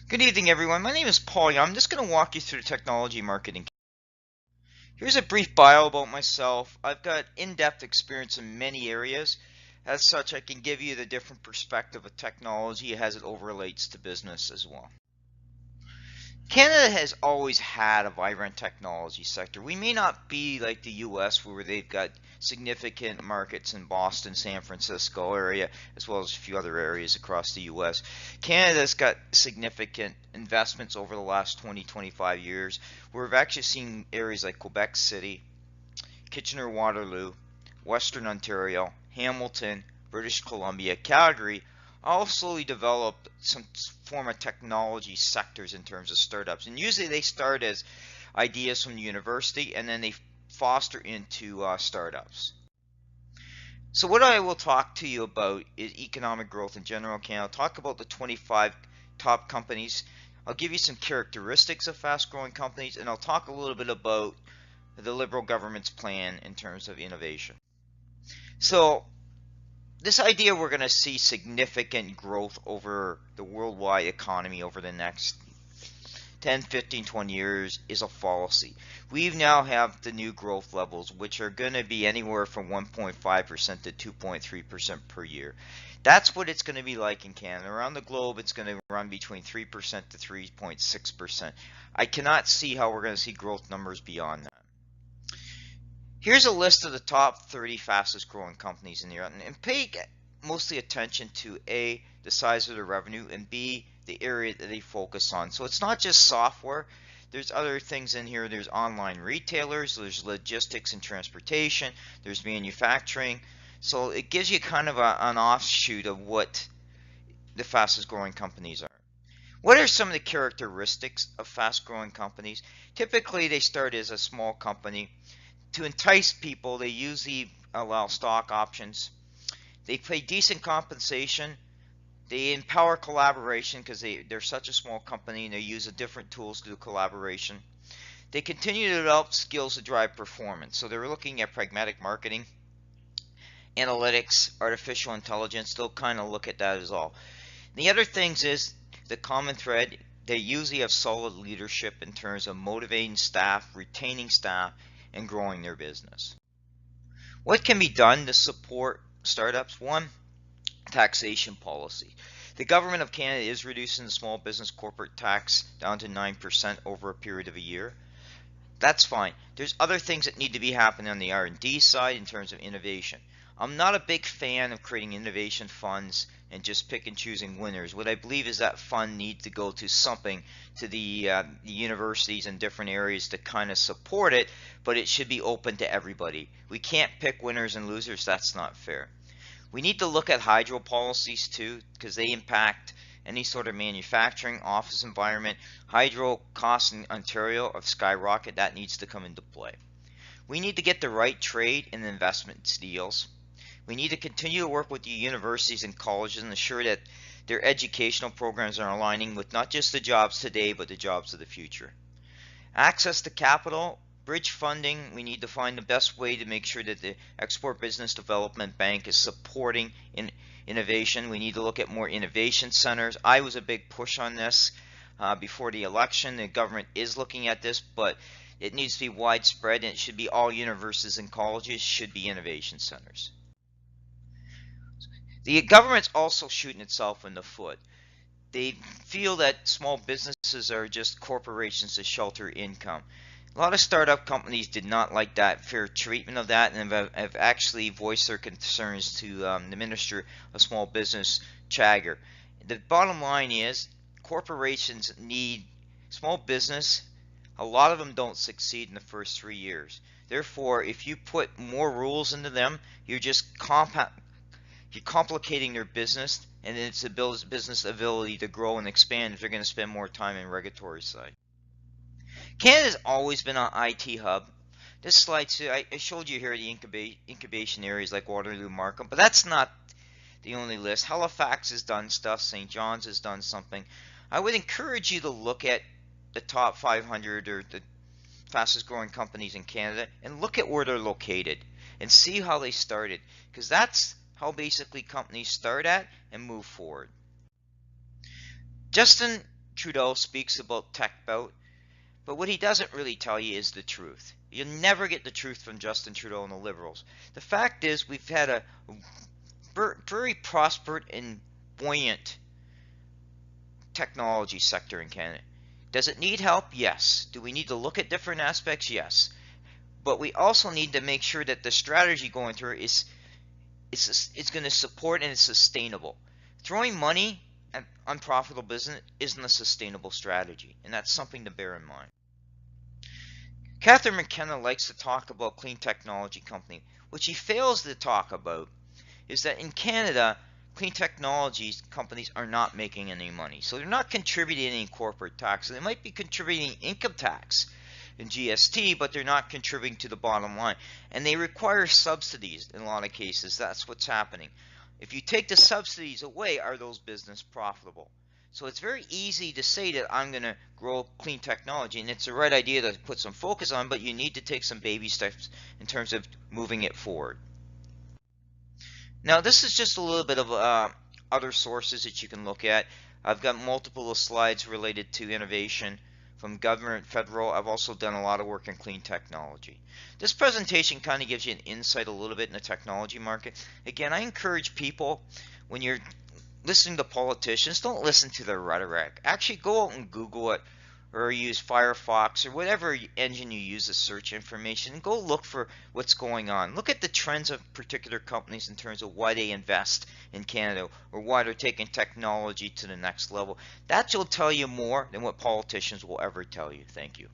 Good evening, everyone. My name is Paul Young. I'm just going to walk you through technology marketing. Here's a brief bio about myself. I've got in-depth experience in many areas. As such, I can give you the different perspective of technology as it overlates to business as well. Canada has always had a vibrant technology sector. We may not be like the US where they've got significant markets in Boston, San Francisco area, as well as a few other areas across the US. Canada's got significant investments over the last 20-25 years. We've actually seen areas like Quebec City, Kitchener-Waterloo, Western Ontario, Hamilton, British Columbia, Calgary all slowly developed some form of technology sectors in terms of startups. And usually they start as ideas from the university and then they foster into startups. So what I will talk to you about is economic growth in general. Okay, I'll talk about the 25 top companies. I'll give you some characteristics of fast-growing companies, and I'll talk a little bit about the Liberal government's plan in terms of innovation. So this idea we're going to see significant growth over the worldwide economy over the next 10, 15, 20 years is a fallacy. We now have the new growth levels, which are going to be anywhere from 1.5% to 2.3% per year. That's what it's going to be like in Canada. Around the globe, it's going to run between 3% to 3.6%. I cannot see how we're going to see growth numbers beyond that. Here's a list of the top 30 fastest growing companies in the year, and pay mostly attention to A, the size of the revenue, and B, the area that they focus on. So it's not just software. There's other things in here. There's online retailers, there's logistics and transportation, there's manufacturing. So it gives you kind of an offshoot of what the fastest growing companies are. What are some of the characteristics of fast growing companies? Typically they start as a small company. To entice people, they usually allow stock options. They pay decent compensation. They empower collaboration because they're such a small company and they use different tools to do collaboration. They continue to develop skills to drive performance. So they're looking at pragmatic marketing, analytics, artificial intelligence. They'll kind of look at that as all. The other things is the common thread. They usually have solid leadership in terms of motivating staff, retaining staff, and growing their business. What can be done to support startups? One, taxation policy. The government of Canada is reducing the small business corporate tax down to 9% over a period of a year. That's fine. There's other things that need to be happening on the R&D side in terms of innovation. I'm not a big fan of creating innovation funds and just pick and choosing winners. What I believe is that fund needs to go to something, to the universities in different areas to kind of support it, but it should be open to everybody. We can't pick winners and losers. That's not fair. We need to look at hydro policies too, because they impact any sort of manufacturing, office environment. Hydro costs in Ontario have skyrocketed. That needs to come into play. We need to get the right trade and investment deals. We need to continue to work with the universities and colleges and ensure that their educational programs are aligning with not just the jobs today, but the jobs of the future. Access to capital, bridge funding. We need to find the best way to make sure that the Export Business Development Bank is supporting innovation. We need to look at more innovation centers. I was a big push on this before the election. The government is looking at this, but it needs to be widespread, and it should be all universities and colleges should be innovation centers. The government's also shooting itself in the foot. They feel that small businesses are just corporations to shelter income. A lot of startup companies did not like that fair treatment of that and have actually voiced their concerns to the Minister of Small Business, Chagger. The bottom line is corporations need small business. A lot of them don't succeed in the first 3 years. Therefore, if you put more rules into them, you're just complicating their business and its business ability to grow and expand if they're going to spend more time in regulatory side. Canada's always been an IT hub. This slide, I showed you here the incubation areas like Waterloo, Markham, but that's not the only list. Halifax has done stuff. St. John's has done something. I would encourage you to look at the top 500 or the fastest growing companies in Canada and look at where they're located and see how they started, because that's how basically companies start at and move forward. Justin Trudeau speaks about tech bout, but what he doesn't really tell you is the truth. You'll never get the truth from Justin Trudeau and the Liberals. The fact is, we've had a very prospered and buoyant technology sector in Canada. Does it need help? Yes. Do we need to look at different aspects? Yes. But we also need to make sure that the strategy going through is it's going to support and it's sustainable. Throwing money at unprofitable business isn't a sustainable strategy, and that's something to bear in mind. Catherine McKenna likes to talk about clean technology company. What she fails to talk about is that in Canada, clean technologies companies are not making any money. So they're not contributing any corporate tax. They might be contributing income tax and GST, but they're not contributing to the bottom line. And they require subsidies in a lot of cases. That's what's happening. If you take the subsidies away, are those business profitable? So it's very easy to say that I'm going to grow clean technology, and it's the right idea to put some focus on, but you need to take some baby steps in terms of moving it forward. Now, this is just a little bit of other sources that you can look at. I've got multiple slides related to innovation from government, federal. I've also done a lot of work in clean technology. This presentation kind of gives you an insight a little bit in the technology market. Again, I encourage people, when you're listening to politicians, don't listen to their rhetoric. Actually, go out and Google it, or use Firefox or whatever engine you use to search information, and go look for what's going on. Look at the trends of particular companies in terms of why they invest in Canada or why they're taking technology to the next level. That will tell you more than what politicians will ever tell you. Thank you.